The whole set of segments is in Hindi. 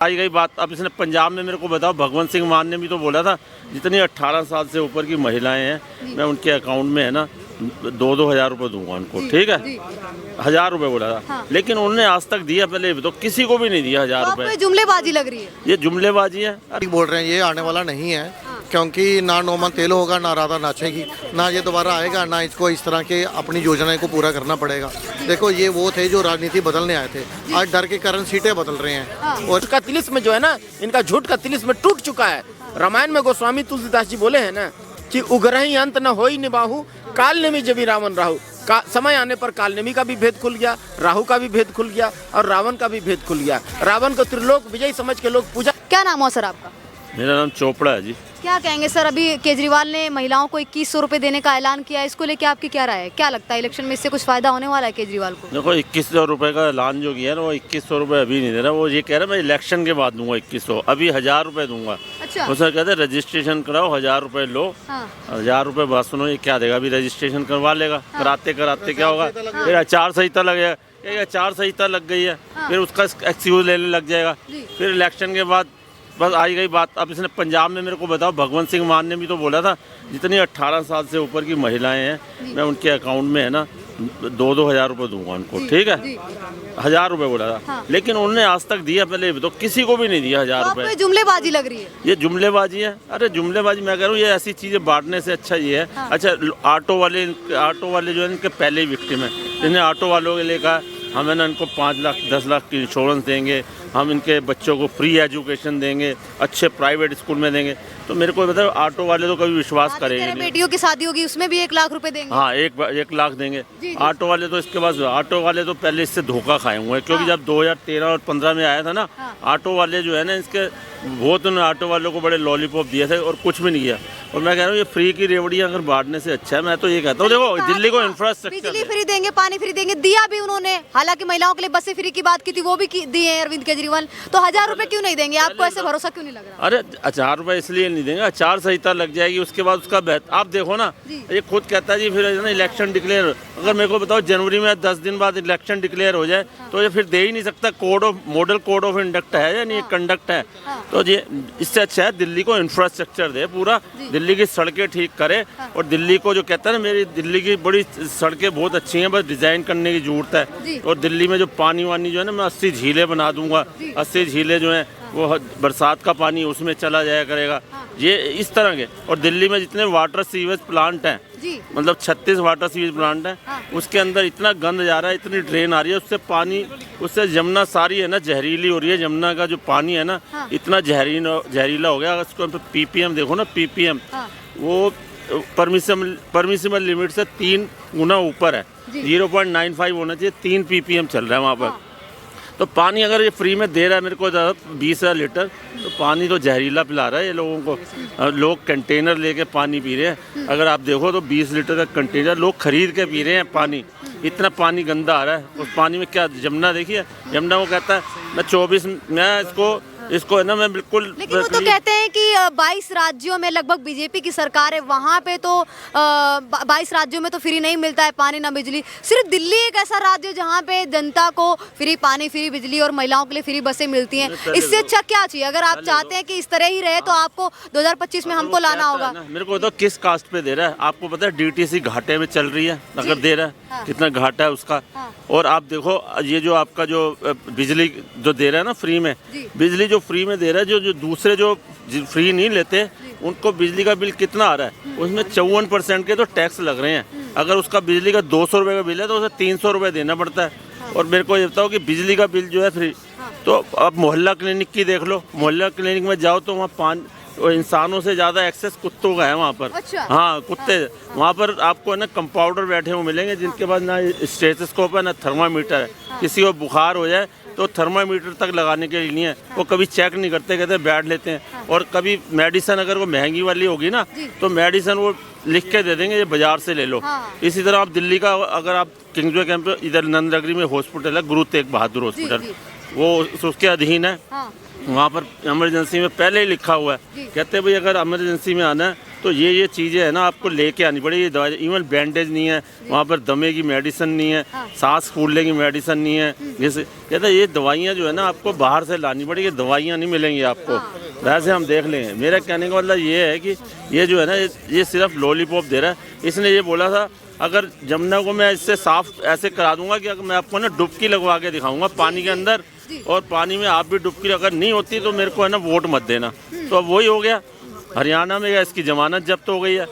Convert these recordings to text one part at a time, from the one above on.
आई गई बात। अब इसने पंजाब में मेरे को बताओ, भगवंत सिंह मान ने भी तो बोला था जितनी 18 साल से ऊपर की महिलाएं हैं मैं उनके अकाउंट में है ना 2-2 हज़ार रुपये दूंगा उनको, ठीक है। 1000 रुपये बोला था, हाँ। लेकिन उन्होंने आज तक दिया, पहले तो किसी को भी नहीं दिया 1000 रुपये। जुमलेबाजी लग रही है, ये जुमलेबाजी है। बोल रहे हैं ये आने वाला नहीं है, क्योंकि ना नोमन तेल होगा, ना राधा नाचेगी, ना ये दोबारा आएगा, ना इसको इस तरह के अपनी योजनाएं को पूरा करना पड़ेगा। देखो ये वो थे जो राजनीति बदलने आए थे, आज डर के कारण सीटें बदल रहे हैं। और इसका तिलिस्म जो है ना, इनका झूठ का तिलिस्म टूट चुका है। रामायण में गोस्वामी तुलसीदास जी बोले हैं ना कि उग्रही अंत न होई निबाहु, काल नेमी जबी रावण राहु। समय आने पर काल नेमी का भी भेद खुल गया, राहु का भी भेद खुल गया और रावण का भी भेद खुल गया। रावण को त्रिलोक विजय समझ के लोग पूजा। क्या नाम है सर आपका? मेरा नाम चोपड़ा है जी। क्या कहेंगे सर, अभी केजरीवाल ने महिलाओं को 2100 रुपए देने का ऐलान किया है, इसको लेके आपकी क्या राय है? क्या लगता है इलेक्शन में इससे कुछ फायदा होने वाला है केजरीवाल को? देखो 2100 रुपये का ऐलान जो किया ना, वो 2100 रुपये अभी नहीं दे रहा। वो ये कह रहा है मैं इलेक्शन के बाद दूंगा 2100, अभी 1000 रुपये दूंगा। अच्छा। उसने कहते रजिस्ट्रेशन कराओ, 1000 रुपये लो। हाँ। 1000 रुपये बात सुनो, ये क्या देगा? अभी रजिस्ट्रेशन करवा लेगा। हाँ। कराते कराते क्या होगा, फिर आचार संहिता लगेगा, आचार संहिता लग गई है। हाँ। फिर उसका एक्सक्यूज लेने लग जाएगा। फिर इलेक्शन के बाद बस आई गई बात। अब इसने पंजाब में मेरे को बताओ, भगवंत सिंह मान ने भी तो बोला था जितनी 18 साल से ऊपर की महिलाएं हैं मैं उनके अकाउंट में है ना 2-2 हज़ार रुपये दूंगा उनको, ठीक है। 1000 रुपये बोला था, हाँ। लेकिन उन्होंने आज तक दिया, पहले तो किसी को भी नहीं दिया 1000 रुपये। जुमलेबाजी लग रही है, ये जुमलेबाजी है। अरे जुमलेबाजी मैं कह रहा हूँ, ये ऐसी चीजें बांटने से अच्छा ये है। हाँ। अच्छा, ऑटो वाले जो है इनके पहले ही विक्टिम है। इन्हें ऑटो वालों के लेकर हमें ना इनको 5 लाख 10 लाख की इंश्योरेंस देंगे, हम इनके बच्चों को फ्री एजुकेशन देंगे, अच्छे प्राइवेट स्कूल में देंगे। तो मेरे को बताओ, ऑटो वाले तो कभी विश्वास करेंगे नहीं। बेटियों की शादी होगी उसमें भी 1 लाख रुपए देंगे। हाँ, 1 लाख देंगे। ऑटो वाले तो इसके बाद ऑटो वाले तो पहले इससे धोखा खाए हुए हैं, क्योंकि जब 2013 और 15 में आया था ना, ऑटो वाले जो है ना इसके बहुत उन्होंने ऑटो वालों को बड़े लॉलीपॉप दिए थे और कुछ भी नहीं किया। और मैं कह रहा हूँ ये फ्री की रेवड़ियाँ अगर बांटने से अच्छा है। मैं तो ये कहता हूँ, देखो दिल्ली को इंफ्रास्ट्रक्चर, बिजली फ्री देंगे, पानी फ्री देंगे, दिया भी उन्होंने। हालांकि महिलाओं के लिए बसें फ्री की बात की थी, वो भी दिए हैं अरविंद केजरीवाल। तो 1000 रुपए क्यों नहीं देंगे? आपको ऐसे भरोसा क्यों नहीं लग रहा? अरे 1000 रुपये इसलिए नहीं देंगे, आचार संहिता लग जाएगी, उसके बाद उसका आप देखो ना, ये खुद कहता है जी फिर ना इलेक्शन डिक्लेयर। अगर मेरे को बताओ जनवरी में 10 दिन बाद इलेक्शन डिक्लेयर हो जाए तो ये फिर दे ही नहीं सकता। मॉडल कोड ऑफ इंडक्ट है या नहीं, कंडक्ट है। तो ये इससे अच्छा है दिल्ली को इंफ्रास्ट्रक्चर दे, पूरा दिल्ली की सड़कें ठीक करे। और दिल्ली को जो कहता है ना, मेरी दिल्ली की बड़ी सड़कें बहुत अच्छी हैं, बस डिजाइन करने की जरूरत है। और दिल्ली में जो पानी वानी जो है ना, मैं 80 झीलें बना दूंगा। 80 झीलें जो हैं वो बरसात का पानी उसमें चला जाया करेगा। ये इस तरह के। और दिल्ली में जितने वाटर सीवेज प्लांट हैं, मतलब 36 वाटर सीवेज प्लांट हैं, उसके अंदर इतना गंद जा रहा है, इतनी ड्रेन आ रही है, उससे पानी, उससे यमुना सारी है ना जहरीली हो रही है। यमुना का जो पानी है ना, इतना जहरीला हो गया। उसको पीपीएम देखो ना, पीपीएम वो परमिसिबल लिमिट से 3 गुना ऊपर है। 0.95 होना चाहिए, 3 पीपीएम चल रहा है वहाँ पर। तो पानी अगर ये फ्री में दे रहा है मेरे को 20,000 लीटर, तो पानी तो जहरीला पिला रहा है ये लोगों को। लोग कंटेनर लेके पानी पी रहे हैं। अगर आप देखो तो 20 लीटर का कंटेनर लोग खरीद के पी रहे हैं पानी। इतना पानी गंदा आ रहा है उस पानी में। क्या यमुना देखिए, यमुना वो कहता है मैं इसको है ना मैं बिल्कुल। लेकिन वो तो कहते हैं कि 22 राज्यों में लगभग बीजेपी की सरकार है, वहाँ पे तो 22 राज्यों में तो फ्री नहीं मिलता है पानी ना बिजली। सिर्फ दिल्ली एक ऐसा राज्य है जहाँ पे जनता को फ्री पानी, फ्री बिजली और महिलाओं के लिए फ्री बसें मिलती हैं। इससे अच्छा क्या चाहिए? अगर आप चाहते हैं कि इस तरह ही रहे तो आपको 2025 में हमको लाना होगा। मेरे को तो किस कास्ट पे दे रहा है? आपको पता है डीटीसी घाटे में चल रही है, अगर दे रहा है कितना घाटा है उसका। और आप देखो ये जो आपका जो बिजली जो दे रहा है ना फ्री में, बिजली जो फ्री में दे रहा है, जो दूसरे जो फ्री नहीं लेते उनको बिजली का बिल कितना आ रहा है? उसमें 54% के तो टैक्स लग रहे हैं। अगर उसका बिजली का 200 रुपये का बिल है तो उसे 300 रुपये देना पड़ता है। और मेरे को ये बताओ कि बिजली का बिल जो है फ्री, तो अब मोहल्ला क्लिनिक की देख लो, मोहल्ला क्लिनिक में जाओ तो वहाँ इंसानों से ज़्यादा एक्सेस कुत्तों का है वहाँ पर। अच्छा। हाँ, कुत्ते। वहाँ पर आपको है ना कंपाउंडर बैठे हुए मिलेंगे जिनके पास ना स्टेथोस्कोप है ना थर्मामीटर है। किसी को बुखार हो जाए तो थर्मामीटर तक लगाने के लिए नहीं है, वो कभी चेक नहीं करते, कहते बैठ लेते हैं। और कभी मेडिसिन अगर वो महंगी वाली होगी ना, तो मेडिसिन वो लिख के दे देंगे ये बाजार से ले लो। इसी तरह आप दिल्ली का अगर आप किंग्सवे कैंप इधर नंदनगरी में हॉस्पिटल है, गुरु तेग बहादुर हॉस्पिटल, वो उसके अधीन है। वहाँ पर इमरजेंसी में पहले ही लिखा हुआ है, कहते हैं भाई अगर इमरजेंसी में आना है तो ये चीज़ें है ना आपको लेके आनी पड़ेगी। ये दवाई इवन बैंडेज नहीं है वहाँ पर, दमे की मेडिसिन नहीं है, सांस फूलने की मेडिसिन नहीं है, जैसे कहते हैं ये दवाइयाँ जो है ना आपको बाहर से लानी पड़ेगी, दवाइयाँ नहीं मिलेंगी आपको। वैसे हम देख लेंगे। मेरा कहने का मतलब ये है कि ये जो है ना ये सिर्फ लॉलीपॉप दे रहा है। इसने ये बोला था अगर जमुना को मैं इससे साफ ऐसे करा दूंगा कि अगर मैं आपको ना डुबकी लगवा के दिखाऊंगा पानी के अंदर, और पानी में आप भी डुबकी अगर नहीं होती तो मेरे को है ना वोट मत देना। तो अब वही हो गया। हरियाणा में इसकी जमानत जब्त हो गई है।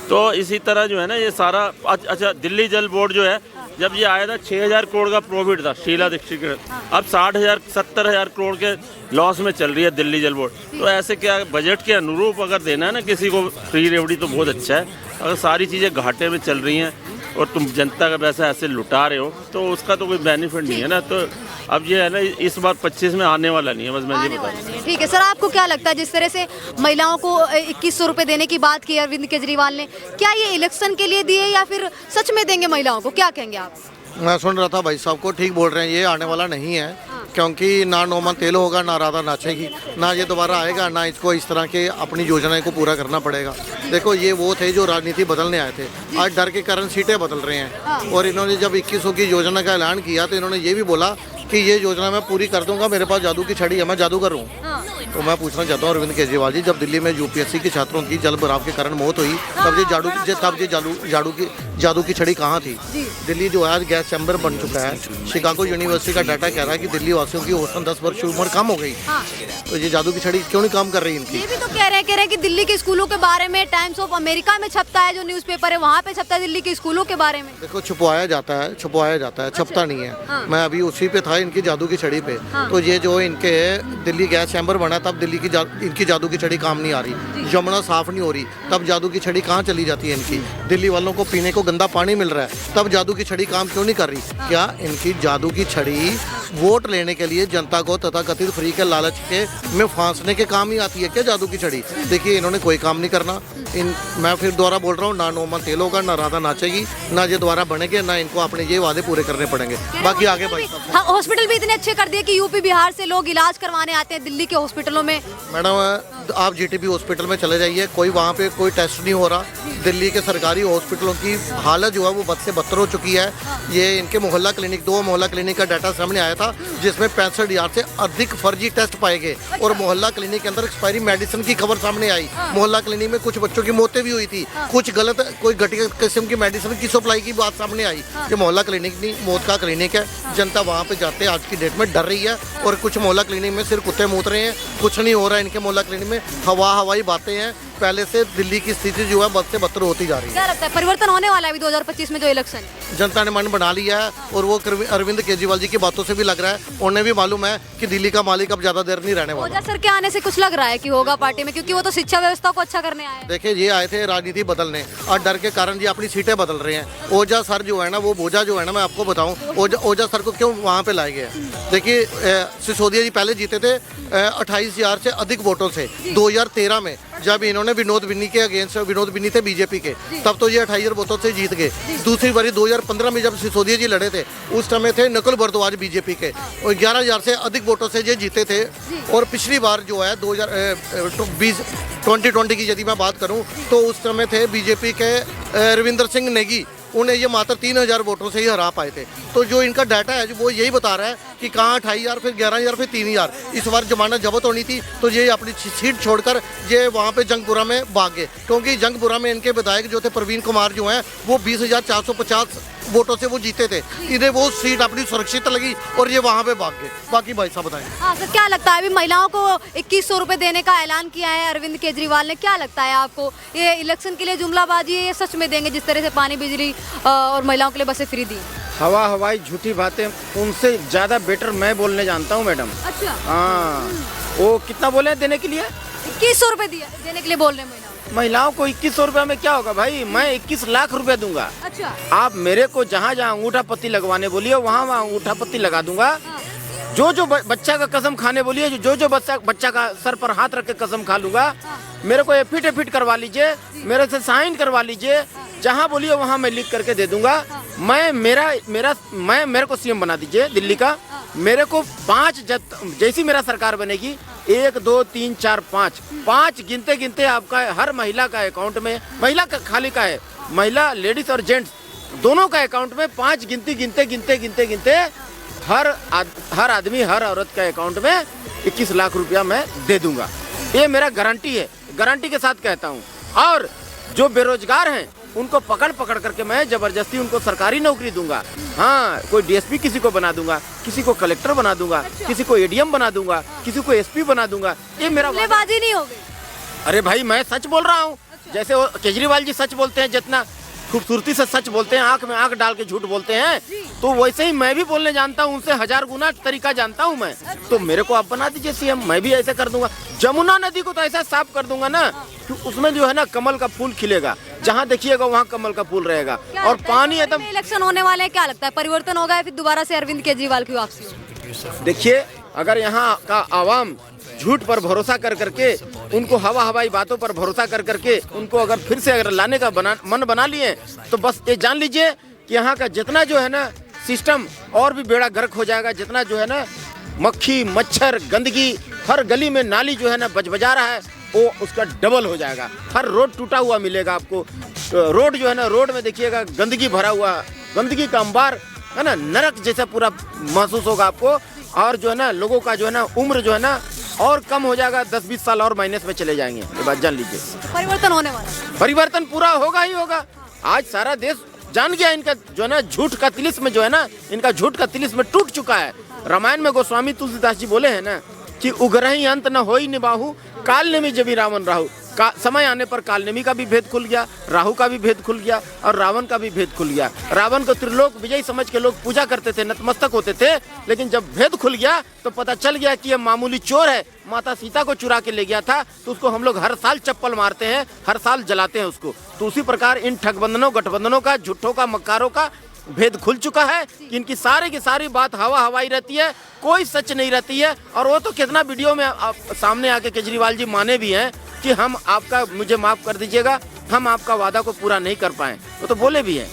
तो इसी तरह जो है ना ये सारा अच्छा दिल्ली जल बोर्ड जो है जब ये आया था 6,000 करोड़ का प्रॉफिट था शीला दीक्षित के, अब 60,000 70,000 करोड़ के लॉस में चल रही है दिल्ली जल बोर्ड। तो ऐसे क्या बजट के अनुरूप अगर देना है ना किसी को फ्री रेवड़ी तो बहुत अच्छा है। अगर सारी चीज़ें घाटे में चल रही हैं और तुम जनता का पैसा ऐसे लुटा रहे हो तो उसका तो कोई बेनिफिट नहीं है ना। तो अब ये है ना इस बार 25 में आने वाला नहीं है, बस मैं ये बता रहा हूँ। ठीक है सर, आपको क्या लगता है जिस तरह से महिलाओं को 2100 रुपए देने की बात की अरविंद केजरीवाल ने, क्या ये इलेक्शन के लिए दिए या फिर सच में देंगे महिलाओं को, क्या कहेंगे आप? मैं सुन रहा था भाई साहब को, ठीक बोल रहे हैं, ये आने वाला नहीं है। क्योंकि ना नोमन तेल होगा ना राधा नाचेगी, ना ये दोबारा आएगा, ना इसको इस तरह के अपनी योजनाएं को पूरा करना पड़ेगा। देखो ये वो थे जो राजनीति बदलने आए थे, आज डर के कारण सीटें बदल रहे हैं। और इन्होंने जब 2100 की योजना का ऐलान किया तो इन्होंने ये भी बोला कि ये योजना मैं पूरी कर दूंगा, मेरे पास जादू की छड़ी है, मैं जादूगर हूँ। तो मैं पूछना चाहता हूँ अरविंद केजरीवाल जी, जब दिल्ली में यूपीएससी के छात्रों की जल भराव के कारण मौत हुई तब ये जादू की छड़ी कहाँ थी? दिल्ली जो आज गैस चैम्बर बन चुका है, शिकागो यूनिवर्सिटी का डाटा कह रहा है कि दिल्ली वासियों की औसतन 10 वर्ष की उम्र कम हो गई। तो ये जादू की छड़ी क्यों नहीं काम कर रही इनकी? ये भी तो कह रहे हैं कि दिल्ली के स्कूलों के बारे में टाइम्स ऑफ अमेरिका में छपता है, जो न्यूज़पेपर है वहाँ पे छपता है दिल्ली के स्कूलों के बारे में। देखो छुपवाया जाता है, छपता नहीं है। मैं अभी उसी पे था, इनकी जादू की छड़ी पे। तो ये जो इनके दिल्ली गैस चैम्बर बना तब दिल्ली की इनकी जादू की छड़ी काम नहीं आ रही, यमुना साफ नहीं हो रही, तब जादू की छड़ी कहाँ चली जाती है इनकी? दिल्ली वालों को पीने को गंदा पानी मिल रहा है, तब जादू की छड़ी काम क्यों नहीं कर रही? क्या इनकी जादू की छड़ी वोट लेने के लिए जनता को तथाकथित फ्री के लालच के में फांसने के काम ही आती है क्या जादू की छड़ी? देखिए इन्होंने कोई काम नहीं करना। मैं फिर दोबारा बोल रहा हूँ, ना नोमन तेल होगा, ना राधा नाचेगी, ना ये दोबारा बनेंगे, ना इनको अपने ये वादे पूरे करने पड़ेंगे। बाकी आगे भाई हॉस्पिटल भी इतने अच्छे कर दिए कि यूपी बिहार से लोग इलाज करवाने आते हैं दिल्ली के हॉस्पिटलों में। मैडम आप जीटीबी हॉस्पिटल में चले जाइए, कोई वहाँ पे कोई टेस्ट नहीं हो रहा। दिल्ली के सरकारी हॉस्पिटलों की हालत जो है वो बद से बदतर हो चुकी है। ये इनके मोहल्ला क्लिनिक, 2 मोहल्ला क्लिनिक का डाटा सामने आया था जिसमें 65,000 से अधिक फर्जी टेस्ट पाए गए। और मोहल्ला क्लिनिक के अंदर एक्सपायरी मेडिसिन की खबर सामने आई। मोहल्ला क्लिनिक में कुछ बच्चों की मौतें भी हुई थी, कुछ गलत कोई घटिया किस्म की मेडिसिन की सप्लाई की बात सामने आई। ये मोहल्ला क्लिनिक नहीं, मौत का क्लिनिक है। जनता वहाँ पे जाते आज की डेट में डर रही है। और कुछ मोहल्ला क्लिनिक में सिर्फ कुत्ते मूत रहे हैं, कुछ नहीं हो रहा है इनके मोहल्ला क्लिनिक में। हवाई बातें हैं। पहले से दिल्ली की स्थिति जो है बद से बदतर होती जा रही है। क्या लगता है परिवर्तन होने वाला है अभी 2025 में जो इलेक्शन है? जनता ने मन बना लिया है और वो अरविंद केजरीवाल जी की बातों से भी लग रहा है, उन्हें भी मालूम है कि दिल्ली का मालिक अब ज्यादा देर नहीं रहने वाला। ओझा सर के आने से कुछ लग रहा है कि होगा पार्टी में, क्योंकि वो तो शिक्षा व्यवस्था को अच्छा करने आए हैं। देखिए ये आए थे राजनीति बदलने और डर के कारण ये अपनी सीटें बदल रहे हैं। ओझा सर जो है ना, वो बोझा जो है ना, मैं आपको बताऊं ओझा सर को क्यों वहाँ पे लाए गए। देखिए सिसोदिया जी पहले जीते थे 28,000 से अधिक वोटों से 2013 में, जब इन्होंने विनोद बिन्नी के अगेंस्ट, विनोद बिन्नी थे बीजेपी के, तब तो ये 28,000 वोटों से जीत गए। दूसरी बारी 2015 में जब सिसोदिया जी लड़े थे उस समय थे नकुल भारद्वाज बीजेपी के, और 11,000 से अधिक वोटों से ये जीते थे। और पिछली बार जो है 2020 की यदि मैं बात करूं तो उस समय थे बीजेपी के रविंदर सिंह नेगी, उन्हें ये मात्र 3,000 वोटों से ही हरा पाए थे। तो जो इनका डाटा है वो यही बता रहा है कि कहाँ 28,000 फिर 11,000 फिर 3,000। इस बार जमानत जब्त होनी थी तो ये अपनी सीट छोड़कर ये वहाँ पे जंगपुरा में भाग गए, क्योंकि जंगपुरा में इनके विधायक जो थे प्रवीण कुमार जो हैं वो 20,450 वोटों से वो जीते थे। इन्हें वो सीट अपनी सुरक्षित लगी और ये वहाँ पे भाग गए। बाकी भाई साहब बताएं। हाँ सर, क्या लगता है अभी महिलाओं को 2100 रुपए देने का ऐलान किया है अरविंद केजरीवाल ने, क्या लगता है आपको ये इलेक्शन के लिए जुमलाबाजी है, ये सच में देंगे जिस तरह से पानी बिजली और महिलाओं के लिए बसें फ्री दी? हवाई झूठी बातें, उनसे ज़्यादा बेटर मैं बोलने जानता हूँ मैडम। अच्छा हाँ, वो कितना बोले देने के लिए? 2100 रुपए देने के लिए बोल रहे हैं महिलाओं को 2100 रुपये में क्या होगा भाई? मैं 21 लाख रुपए दूंगा। अच्छा, आप मेरे को जहाँ जहाँ अंगूठा पत्ती लगवाने बोलिए वहाँ वहाँ अंगूठा पत्ती लगा दूंगा। जो बच्चा का कसम खाने बोलिए, जो बच्चा का सर पर हाथ रख के कसम खा लूंगा। मेरे को एफिडेविट करवा लीजिए, मेरे से साइन करवा लीजिए, जहाँ बोलिए वहाँ मैं लिख करके दे दूंगा। मेरे को सीएम बना दीजिए दिल्ली का, मेरे को जैसी मेरा सरकार बनेगी 1 2 3 4 5 गिनते गिनते आपका हर महिला का अकाउंट में, महिला का खाली का है, महिला लेडीज और जेंट्स दोनों का अकाउंट में 5 गिनते हर आदमी हर औरत के अकाउंट में 21 लाख रुपया मैं दे दूंगा। ये मेरा गारंटी है, गारंटी के साथ कहता हूँ। और जो बेरोजगार हैं उनको पकड़ करके मैं जबरदस्ती उनको सरकारी नौकरी दूंगा। हाँ, कोई डीएसपी किसी को बना दूंगा, किसी को कलेक्टर बना दूंगा, किसी को एडीएम बना दूंगा, किसी को एसपी बना दूंगा। ये मेरा बाजी नहीं होगी। अरे भाई मैं सच बोल रहा हूँ। जैसे वो केजरीवाल जी सच बोलते हैं, जितना खूबसूरती से सच बोलते हैं, आंख में आंख डाल के झूठ बोलते हैं, तो वैसे ही मैं भी बोलने जानता हूँ, उनसे 1000 गुना तरीका जानता हूँ मैं। तो मेरे को आप बना दीजिए सीएम, मैं भी ऐसे कर दूंगा। जमुना नदी को तो ऐसा साफ कर दूंगा ना कि उसमें जो है ना कमल का फूल खिलेगा, जहाँ देखिएगा वहाँ कमल का फूल रहेगा। और पानी एकदम, इलेक्शन होने वाले हैं, क्या लगता है परिवर्तन होगा या फिर दोबारा से अरविंद केजरीवाल की वापसी होगी? देखिए, अगर यहाँ का आवाम झूठ पर भरोसा कर करके, उनको हवाई बातों पर भरोसा कर करके उनको अगर फिर से अगर लाने का मन बना लिए, तो बस ये जान लीजिए कि यहाँ का जितना जो है ना सिस्टम और भी बेड़ा गर्क हो जाएगा। जितना जो है ना मक्खी मच्छर गंदगी हर गली में नाली जो है ना बजा रहा है, वो उसका डबल हो जाएगा। हर रोड टूटा हुआ मिलेगा आपको। रोड जो है ना, रोड में देखिएगा गंदगी भरा हुआ, गंदगी का अंबार है ना, नरक जैसा पूरा महसूस होगा आपको। और जो है ना लोगों का जो है ना उम्र जो है ना और कम हो जाएगा, 10-20 साल और माइनस में चले जाएंगे। ये बात जान लीजिए। परिवर्तन होने वाला है। परिवर्तन पूरा होगा ही होगा। आज सारा देश जान गया इनका जो है ना झूठ का तिलिस्म जो है ना, इनका झूठ का तिलिस्म टूट चुका है। रामायण में गोस्वामी तुलसीदास जी बोले हैं ना कि उग्रहि अंत न होई निबाहु, काल नेमि जबि रावण राहु। समय आने पर कालनेमी का भी भेद खुल गया, राहु का भी भेद खुल गया और रावण का भी भेद खुल गया। रावण को त्रिलोक विजय समझ के लोग पूजा करते थे, नतमस्तक होते थे, लेकिन जब भेद खुल गया तो पता चल गया कि ये मामूली चोर है, माता सीता को चुरा के ले गया था। तो उसको हम लोग हर साल चप्पल मारते हैं, हर साल जलाते हैं उसको। तो उसी प्रकार इन ठगबंधनों गठबंधनों का, झूठों का, मक्कारों का भेद खुल चुका है कि इनकी सारी की सारी बात हवाई रहती है, कोई सच नहीं रहती है। और वो तो कितना वीडियो में सामने आके केजरीवाल जी माने भी हैं कि हम आपका, मुझे माफ कर दीजिएगा, हम आपका वादा को पूरा नहीं कर पाए। वो तो बोले भी हैं।